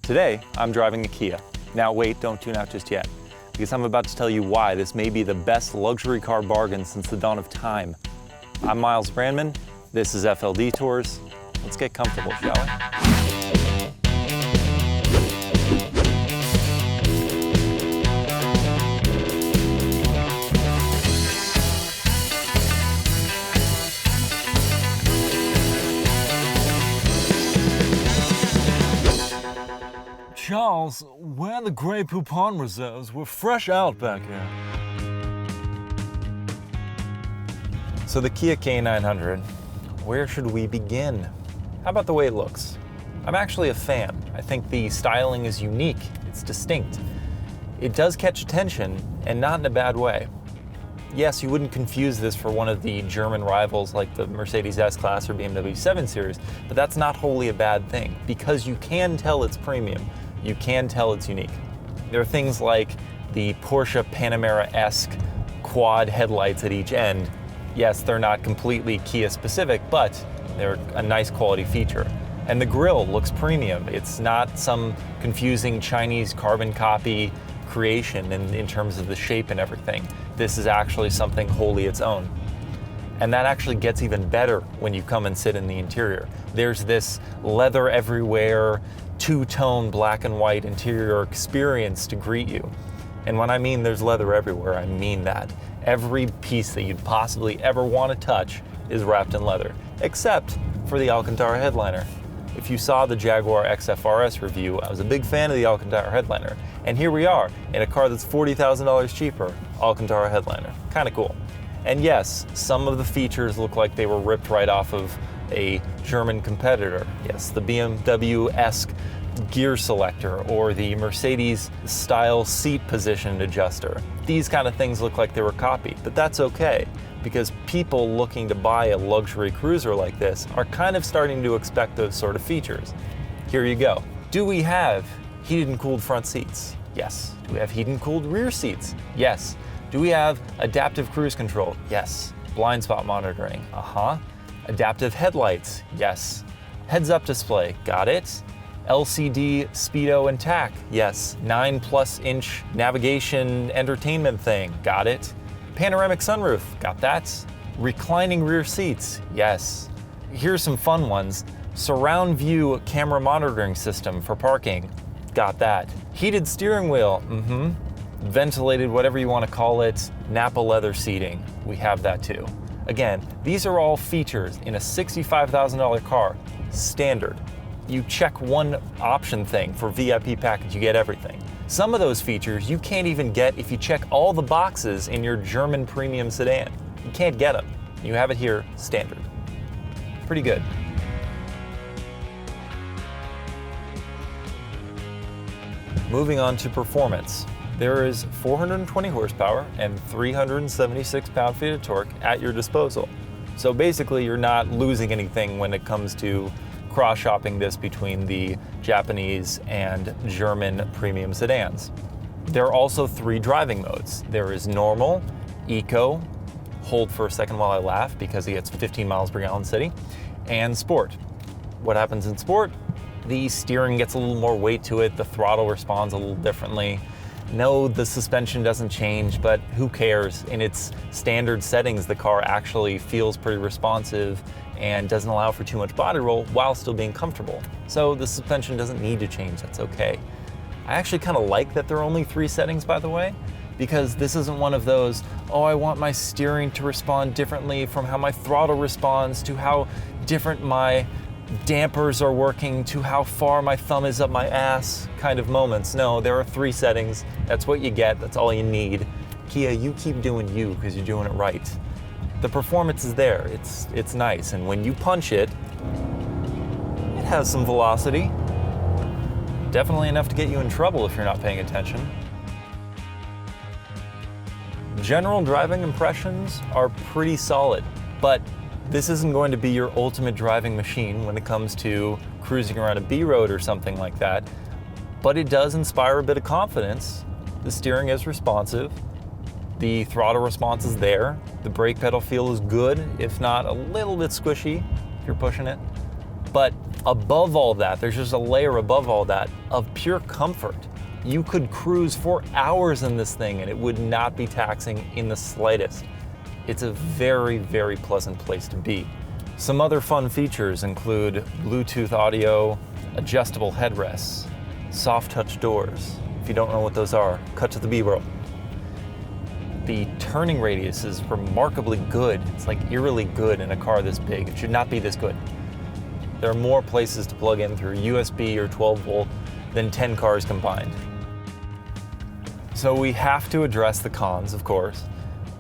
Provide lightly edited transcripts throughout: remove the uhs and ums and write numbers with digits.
Today, I'm driving a Kia. Now wait, don't tune out just yet, because I'm about to tell you why this may be the best luxury car bargain since the dawn of time. I'm Miles Branman, this is FL Detours. Let's get comfortable, shall we? Charles, where the Grey Poupon reserves were fresh out back here. So the Kia K900, where should we begin? How about the way it looks? I'm actually a fan. I think the styling is unique, it's distinct. It does catch attention, and not in a bad way. Yes, you wouldn't confuse this for one of the German rivals like the Mercedes S-Class or BMW 7 Series, but that's not wholly a bad thing, because you can tell it's premium. You can tell it's unique. There are things like the Porsche Panamera-esque quad headlights at each end. Yes, they're not completely Kia specific, but they're a nice quality feature. And the grille looks premium. It's not some confusing Chinese carbon copy creation in terms of the shape and everything. This is actually something wholly its own. And that actually gets even better when you come and sit in the interior. There's this leather everywhere, two-tone black and white interior experience to greet you. And when I mean there's leather everywhere, I mean that. Every piece that you'd possibly ever want to touch is wrapped in leather, except for the Alcantara headliner. If you saw the Jaguar XF-RS review, I was a big fan of the Alcantara headliner. And here we are, in a car that's $40,000 cheaper, Alcantara headliner. Kind of cool. And yes, some of the features look like they were ripped right off of a German competitor. Yes, the BMW-esque gear selector or the Mercedes-style seat position adjuster. These kind of things look like they were copied, but that's okay, because people looking to buy a luxury cruiser like this are kind of starting to expect those sort of features. Here you go. Do we have heated and cooled front seats? Yes. Do we have heated and cooled rear seats? Yes. Do we have adaptive cruise control? Yes. Blind spot monitoring? Adaptive headlights? Yes. Heads-up display? Got it. LCD speedo and tach? Yes. 9+ inch navigation entertainment thing? Got it. Panoramic sunroof? Got that. Reclining rear seats? Yes. Here's some fun ones. Surround view camera monitoring system for parking? Got that. Heated steering wheel? Ventilated, whatever you want to call it, Napa leather seating? We have that too. Again, these are all features in a $65,000 car, standard. You check one option thing for VIP package, you get everything. Some of those features you can't even get if you check all the boxes in your German premium sedan. You can't get them. You have it here, standard. Pretty good. Moving on to performance. There is 420 horsepower and 376 pound-feet of torque at your disposal. So basically, you're not losing anything when it comes to cross-shopping this between the Japanese and German premium sedans. There are also 3 driving modes. There is normal, eco, hold for a second while I laugh because he gets 15 miles per gallon city, and sport. What happens in sport? The steering gets a little more weight to it, the throttle responds a little differently. No, the suspension doesn't change, but who cares? In its standard settings, the car actually feels pretty responsive and doesn't allow for too much body roll while still being comfortable. So the suspension doesn't need to change, that's okay. I actually kind of like that there are only 3 settings, by the way, because this isn't one of those, oh, I want my steering to respond differently from how my throttle responds to how different my dampers are working to how far my thumb is up my ass kind of moments. No, there are 3 settings. That's what you get. That's all you need. Kia, you keep doing you because you're doing it right. The performance is there. It's nice. And when you punch it, it has some velocity. Definitely enough to get you in trouble if you're not paying attention. General driving impressions are pretty solid, but this isn't going to be your ultimate driving machine when it comes to cruising around a B road or something like that, but it does inspire a bit of confidence. The steering is responsive, the throttle response is there, the brake pedal feel is good, if not a little bit squishy if you're pushing it. But above all that, there's just a layer above all that of pure comfort. You could cruise for hours in this thing and it would not be taxing in the slightest. It's a very, very pleasant place to be. Some other fun features include Bluetooth audio, adjustable headrests, soft touch doors. If you don't know what those are, cut to the B-roll. The turning radius is remarkably good. It's like eerily good in a car this big. It should not be this good. There are more places to plug in through USB or 12 volt than 10 cars combined. So we have to address the cons, of course,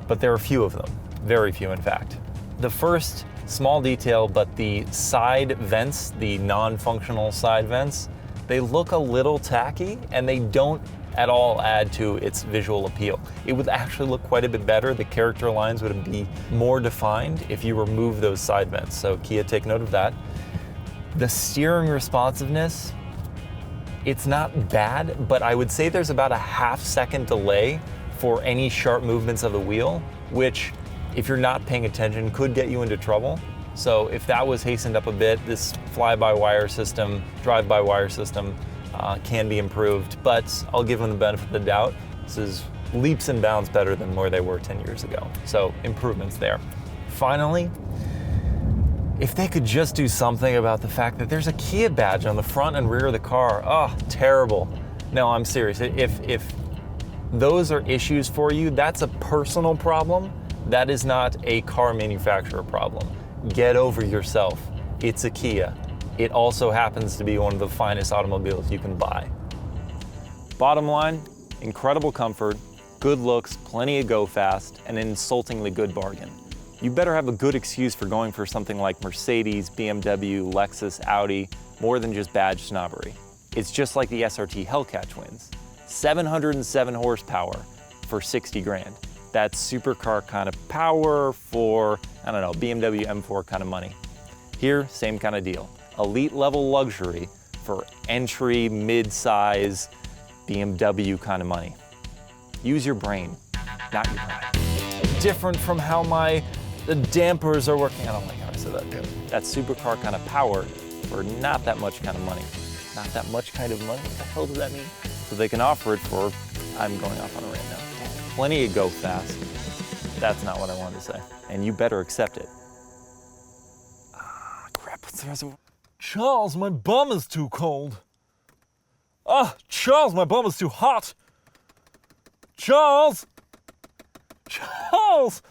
but there are few of them, very few in fact. The first, small detail, but the side vents, the non-functional side vents, they look a little tacky and they don't at all add to its visual appeal. It would actually look quite a bit better. The character lines would be more defined if you remove those side vents. So Kia, take note of that. The steering responsiveness, it's not bad, but I would say there's about a half-second delay for any sharp movements of the wheel, which, if you're not paying attention, could get you into trouble. So if that was hastened up a bit, this fly-by-wire system, drive-by-wire system can be improved, but I'll give them the benefit of the doubt. This is leaps and bounds better than where they were 10 years ago. So improvements there. Finally, if they could just do something about the fact that there's a Kia badge on the front and rear of the car. Oh, terrible. No, I'm serious. If those are issues for you, that's a personal problem. That is not a car manufacturer problem. Get over yourself. It's a Kia. It also happens to be one of the finest automobiles you can buy. Bottom line, incredible comfort, good looks, plenty of go fast, and an insultingly good bargain. You better have a good excuse for going for something like Mercedes, BMW, Lexus, Audi, more than just badge snobbery. It's just like the SRT Hellcat twins. 707 horsepower for 60 grand. That's supercar kind of power for, I don't know, BMW M4 kind of money. Here, same kind of deal. Elite level luxury for entry, mid-size BMW kind of money. Use your brain, not your pride. Different from how the dampers are working. I don't like how I said that too. That's supercar kind of power for not that much kind of money. Not that much kind of money? What the hell does that mean? So they can offer it for, I'm going off on a rant now. Plenty of go fast. That's not what I wanted to say. And you better accept it. Crap, what's the rest of it? Charles, my bum is too cold. Charles, my bum is too hot. Charles! Charles!